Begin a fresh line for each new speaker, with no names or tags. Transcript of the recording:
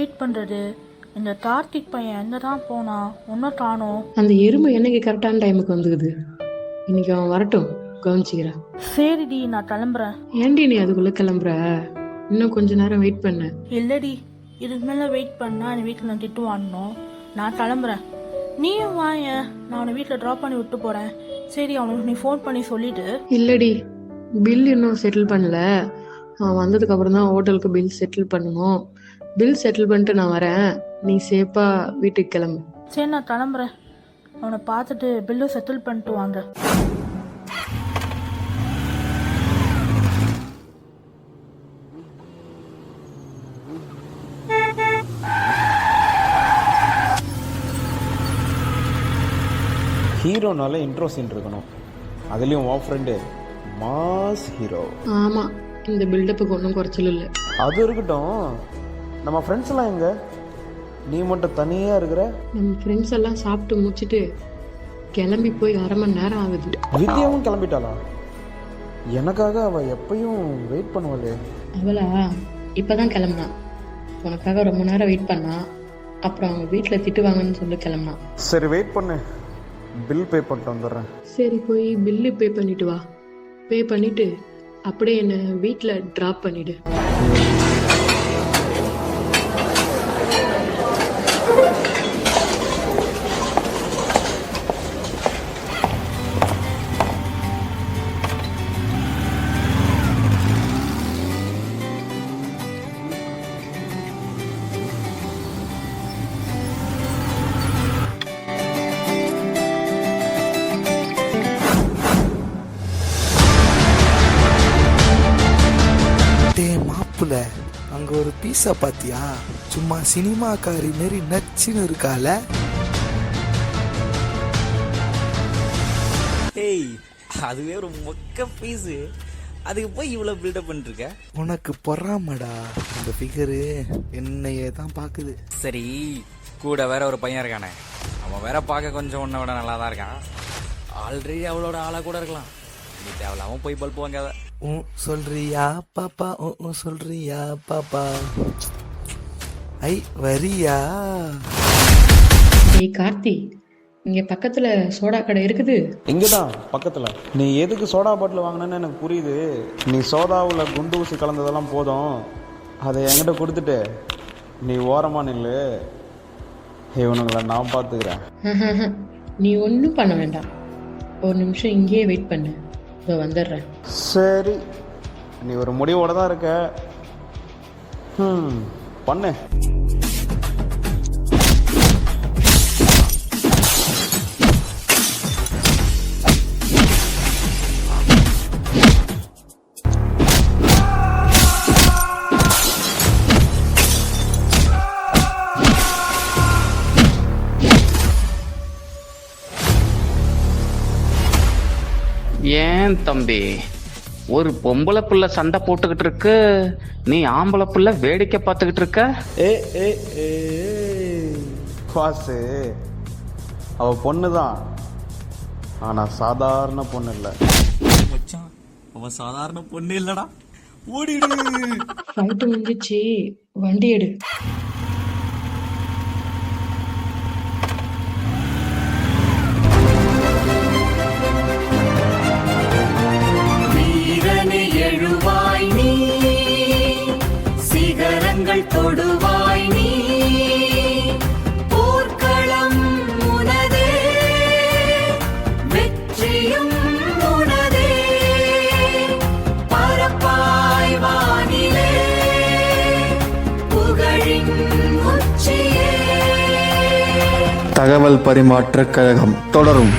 Wait பண்ணுறது? இந்த கார்த்திக் பையன் எங்கே தான் போனான்? ஒன்றும் காணோம்.
அந்த எறும்பு என்னைக்கு கரெக்டான டைமுக்கு வந்துக்குது. இன்னைக்கு அவன் வரட்டும், கவனிச்சிக்கிறேன்.
சரிடி, நான் கிளம்புறேன்.
ஏன்டி நீ அதுக்குள்ளே கிளம்புற? இன்னும் கொஞ்ச நேரம் வெயிட் பண்ண.
இல்லடி, இதுக்கு மேலே வெயிட் பண்ணால் என் வீட்டில் நான் திட்டு வாங்கணும். நான் கிளம்புறேன். நீயும் வாயேன், நான் அவனை வீட்டில் ட்ராப் பண்ணி விட்டு போகிறேன். சரி, அவனுக்கு நீ ஃபோன் பண்ணி சொல்லிவிட்டு.
இல்லடி, பில் இன்னும் செட்டில் பண்ணல. அவன் வந்ததுக்கு அப்புறம் தான் ஹோட்டலுக்கு பில் செட்டில் பண்ணணும். பில் செட்டில் பண்ணிட்டு நான் வரேன். நீ சேஃபாக வீட்டுக்கு கிளம்பு.
சரி, நான் கிளம்புறேன். அவனை பார்த்துட்டு பில்லு செட்டில் பண்ணிட்டு வாங்க.
ஹீரோனால இன்ட்ரோ சீன் இருக்கணும். அதுலேயும் உன் ஃப்ரெண்டு மாஸ் ஹீரோ.
ஆமாம், இந்த பில்டப்புக்கு ஒன்றும் குறைச்சல் இல்லை.
அது இருக்கட்டும், நம்ம ஃப்ரெண்ட்ஸ் எல்லாம் எங்க? நீ மட்டும் தனியாக இருக்கிற.
நம்ம ஃப்ரெண்ட்ஸ் எல்லாம் சாப்பிட்டு முடிச்சுட்டு கிளம்பி போய் 1/2 மணி நேரம் ஆகுது.
வித்யாவும் கிளம்பிட்டாளா? எனக்காக அவள் எப்பயும் வெயிட் பண்ணுவாளே.
அவளா இப்போதான் கிளம்புனான். உனக்காக ரொம்ப நேரம் வெயிட் பண்ணா. அப்புறம் அவங்க வீட்டில் திட்டுவாங்கன்னு சொல்லி கிளம்புனான்.
சரி, வெயிட் பண்ணு, பில் பே பண்ணிட்டு வந்துடுறேன்.
சரி, போய் பில்லு பே பண்ணிட்டு வா. பே பண்ணிட்டு அப்படியே என்னை வீட்டில் ட்ராப் பண்ணிடு.
மாப்பிள்ள, அங்க ஒரு பீஸா பாத்தியா? சும்மா சினிமாக்காரி மாரி நச்சுன்னு இருக்கால.
ஏய், அதுவே ஒரு மொக்க பீஸ். அதுக்கு போய் இவ்வளவு பில்டப் பண்ணிருக்க.
உனக்கு பொறாமடா, அந்த ஃபிகரு என்னையே தான் பாக்குது.
சரி, கூட வேற ஒரு பையன் இருக்கானே, அவன் வேற பார்க்க கொஞ்சம் உன்னை விட நல்லா தான் இருக்கான். ஆல்ரெடி அவளோட ஆளா கூட இருக்கலாம். நீ தேவையில்லாம போய் பல்ப் வாங்காத.
சொல்றியா பாப்பா? சொல்றியா பாப்பா? ஐ வரியா?
ஏய் கார்த்தி, இங்க பக்கத்துல சோடா கடை இருக்குது.
இங்கதான் பக்கத்துல. நீ எதுக்கு சோடா பாட்டில் வாங்கினேன்னு எனக்கு புரியுது. நீ சோடாவில் குண்டு ஊசி கலந்ததெல்லாம் போதும். அதை என்கிட்ட கொடுத்துட்டு நீ ஓரமா நில்லு. இவனுங்களை நான் பார்த்துக்கிறேன்.
நீ ஒன்றும் பண்ண வேண்டாம். ஒரு நிமிஷம் இங்கேயே வெயிட் பண்ணு, இதோ வந்துடுறேன்.
சரி, நீ ஒரு முடிவோட தான் இருக்க. பண்ணு.
ஏன் தம்பி, ஒரு பொம்பளை பிள்ளை சண்டை போட்டுக்கிட்டு இருக்கு, நீ ஆம்பளை பிள்ளை வேடிக்கை பார்த்துக்கிட்டு இருக்க?
பாசு, அவ பொண்ணுதான், ஆனா சாதாரண பொண்ணு இல்ல.
மச்சான், அவன் சாதாரண பொண்ணு இல்லடா. ஓடிடு.
ஃபைட்டு முடிஞ்சிச்சு, வண்டி எடு.
எழுவாய் நீ, சிகரங்கள் தொடுவாய் நீ, போர்க்களம் உனதே, வெற்றியும் உனதே, பரப்பாய் வானிலே, புகழின் உச்சியே.
தகவல் பரிமாற்ற கழகம் தொடரும்.